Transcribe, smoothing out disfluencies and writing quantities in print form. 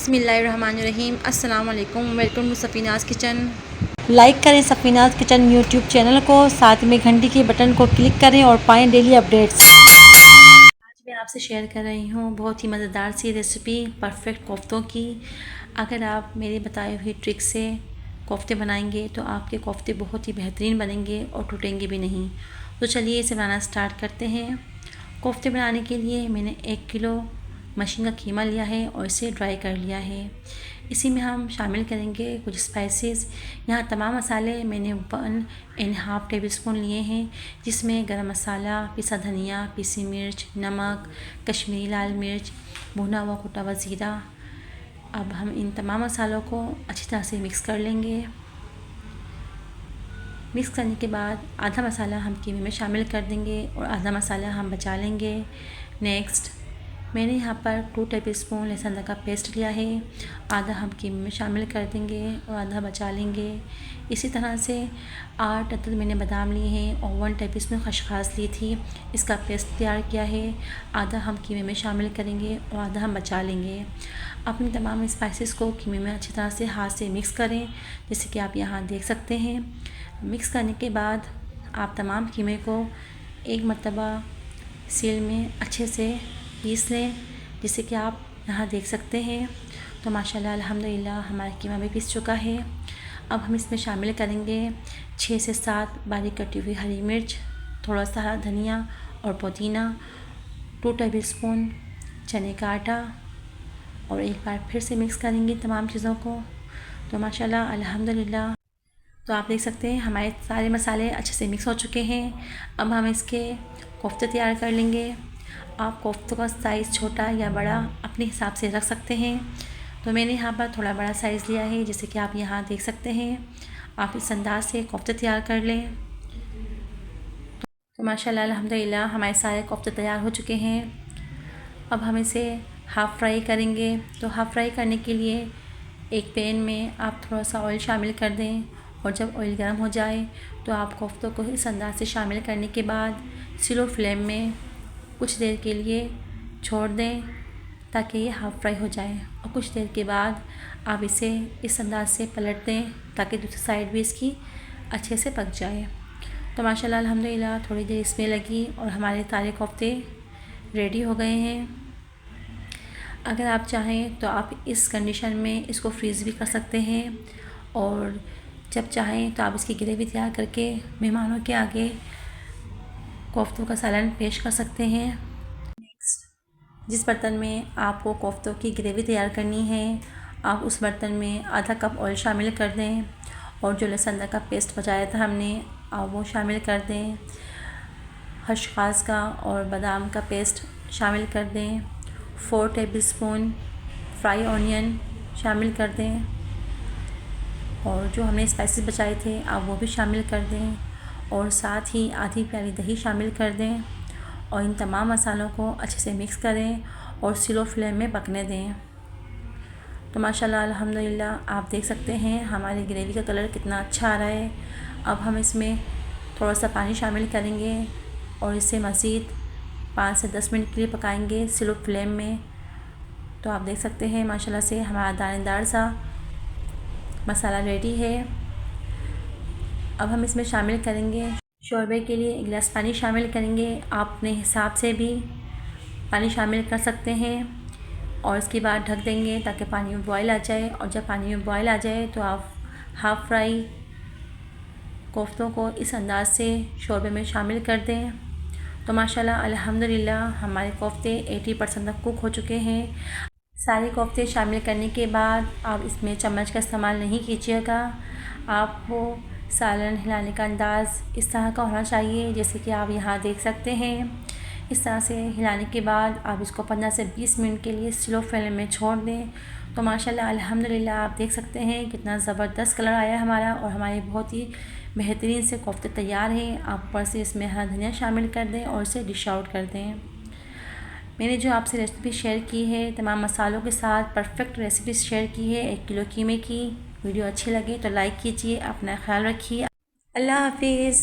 बिस्मिल्लाहिर्रहमानिर्रहीम। अस्सलाम वालेकुम। Welcome to Safinaz kitchen. Like करें सफ़ीनाज़ किचन यूट्यूब चैनल को, साथ में घंटी के बटन को क्लिक करें और पाएँ डेली अपडेट्स। आज मैं आपसे शेयर कर रही हूँ बहुत ही मज़ेदार सी रेसिपी परफेक्ट कोफ्तों की। अगर आप मेरे बताए हुए ट्रिक से कोफ्ते बनाएंगे तो आपके कोफ्ते बहुत ही बेहतरीन बनेंगे और टूटेंगे भी नहीं। तो चलिए इसे बनाना स्टार्ट करते हैं। कोफ्ते बनाने के लिए मैंने 1 किलो मशीन का कीमा लिया है और इसे ड्राई कर लिया है। इसी में हम शामिल करेंगे कुछ स्पाइसेस। यहाँ तमाम मसाले मैंने 1.5 टेबल स्पून लिए हैं, जिसमें गरम मसाला, पिसा धनिया, पिसी मिर्च, नमक, कश्मीरी लाल मिर्च, भुना हुआ कुटा हुआ ज़ीरा। अब हम इन तमाम मसालों को अच्छी तरह से मिक्स कर लेंगे। मिक्स करने के बाद आधा मसाला हम कीमे में शामिल कर देंगे और आधा मसाला हम बचा लेंगे। नेक्स्ट मैंने यहाँ पर 2 टेबल स्पून लहसुन का पेस्ट लिया है, आधा हम कीमे में शामिल कर देंगे और आधा बचा लेंगे। इसी तरह से 8 अदद मैंने बादाम लिए हैं और 1 टेबल स्पून खसखस ली थी, इसका पेस्ट तैयार किया है, आधा हम कीमे में शामिल करेंगे और आधा हम बचा लेंगे। अपने तमाम स्पाइसेस को कीमे में अच्छी तरह से हाथ से मिक्स करें, जैसे कि आप यहाँ देख सकते हैं। मिक्स करने के बाद आप तमाम कीमे को एक मरतबा सील में अच्छे से पीस लें, जिसे कि आप यहाँ देख सकते हैं। तो माशाल्लाह अल्हम्दुलिल्लाह हमारा कीमा भी पीस चुका है। अब हम इसमें शामिल करेंगे 6 से 7 बारीक कटी हुई हरी मिर्च, थोड़ा सा हरा धनिया और पुदीना, 2 टेबल स्पून चने का आटा और एक बार फिर से मिक्स करेंगे तमाम चीज़ों को। तो माशाल्लाह अल्हम्दुलिल्लाह तो आप देख सकते हैं हमारे सारे मसाले अच्छे से मिक्स हो चुके हैं। अब हम इसके कोफ्ते तैयार कर लेंगे। आप कोफ्तों का साइज़ छोटा या बड़ा अपने हिसाब से रख सकते हैं। तो मैंने यहाँ पर थोड़ा बड़ा साइज़ लिया है, जैसे कि आप यहाँ देख सकते हैं। आप इस अंदाज से कोफ्ते तैयार कर लें। तो माशाल्लाह अल्हम्दुलिल्लाह हमारे सारे कोफ्ते तैयार हो चुके हैं। अब हम इसे हाफ़ फ्राई करेंगे। तो हाफ़ फ्राई करने के लिए एक पैन में आप थोड़ा सा ऑयल शामिल कर दें और जब ऑयल गर्म हो जाए तो आप कोफ्तों को इस अंदाज से शामिल करने के बाद स्लो फ्लेम में कुछ देर के लिए छोड़ दें, ताकि ये हाफ़ फ्राई हो जाए। और कुछ देर के बाद आप इसे इस अंदाज से पलट दें, ताकि दूसरी साइड भी इसकी अच्छे से पक जाए। तो माशाल्लाह अल्हम्दुलिल्लाह थोड़ी देर इसमें लगी और हमारे सारे कोफ्ते रेडी हो गए हैं। अगर आप चाहें तो आप इस कंडीशन में इसको फ्रीज़ भी कर सकते हैं और जब चाहें तो आप इसकी ग्रेवी तैयार करके मेहमानों के आगे कोफ्तों का सालन पेश कर सकते हैं। जिस बर्तन में आपको कोफ्तों की ग्रेवी तैयार करनी है, आप उस बर्तन में आधा कप ऑयल शामिल कर दें और जो लहसुन का पेस्ट बचाया था हमने, आप वो शामिल कर दें। खसखस का और बादाम का पेस्ट शामिल कर दें। 4 टेबल स्पून फ्राई ऑनियन शामिल कर दें और जो हमने स्पाइसेस बचाए थे आप वो भी शामिल कर दें और साथ ही आधी प्याली दही शामिल कर दें और इन तमाम मसालों को अच्छे से मिक्स करें और स्लो फ्लेम में पकने दें। तो माशाल्लाह अल्हम्दुलिल्लाह आप देख सकते हैं हमारी ग्रेवी का कलर कितना अच्छा आ रहा है। अब हम इसमें थोड़ा सा पानी शामिल करेंगे और इसे मज़ीद 5 से 10 मिनट के लिए पकाएंगे स्लो फ्लेम में। तो आप देख सकते हैं माशाल्लाह से हमारा दानेदार सा मसाला रेडी है। अब हम इसमें शामिल करेंगे शोरबे के लिए 1 गिलास पानी शामिल करेंगे। आप अपने हिसाब से भी पानी शामिल कर सकते हैं और इसके बाद ढक देंगे ताकि पानी में बॉयल आ जाए। और जब पानी में बॉयल आ जाए तो आप हाफ़ फ्राई कोफ्तों को इस अंदाज से शोरबे में शामिल कर दें। तो माशाल्लाह अल्हम्दुलिल्लाह हमारे कोफ्ते 80% तक कुक हो चुके हैं। सारे कोफ्ते शामिल करने के बाद आप इसमें चम्मच का इस्तेमाल नहीं कीजिएगा। आपको सालन हिलाने का अंदाज़ इस तरह का होना चाहिए, जैसे कि आप यहाँ देख सकते हैं। इस तरह से हिलाने के बाद आप इसको 15 से 20 मिनट के लिए स्लो फ्लेम में छोड़ दें। तो माशाल्लाह अल्हम्दुलिल्लाह आप देख सकते हैं कितना ज़बरदस्त कलर आया हमारा और हमारे बहुत ही बेहतरीन से कोफ्ते तैयार हैं। आप ऊपर से इसमें हरा धनिया शामिल कर दें और इसे डिश आउट कर दें। मैंने जो आपसे रेसिपी शेयर की है तमाम मसालों के साथ परफेक्ट रेसिपी शेयर की है 1 किलो कीमे की। वीडियो अच्छी लगे तो लाइक कीजिए। अपना ख्याल रखिए। अल्लाह हाफिज़।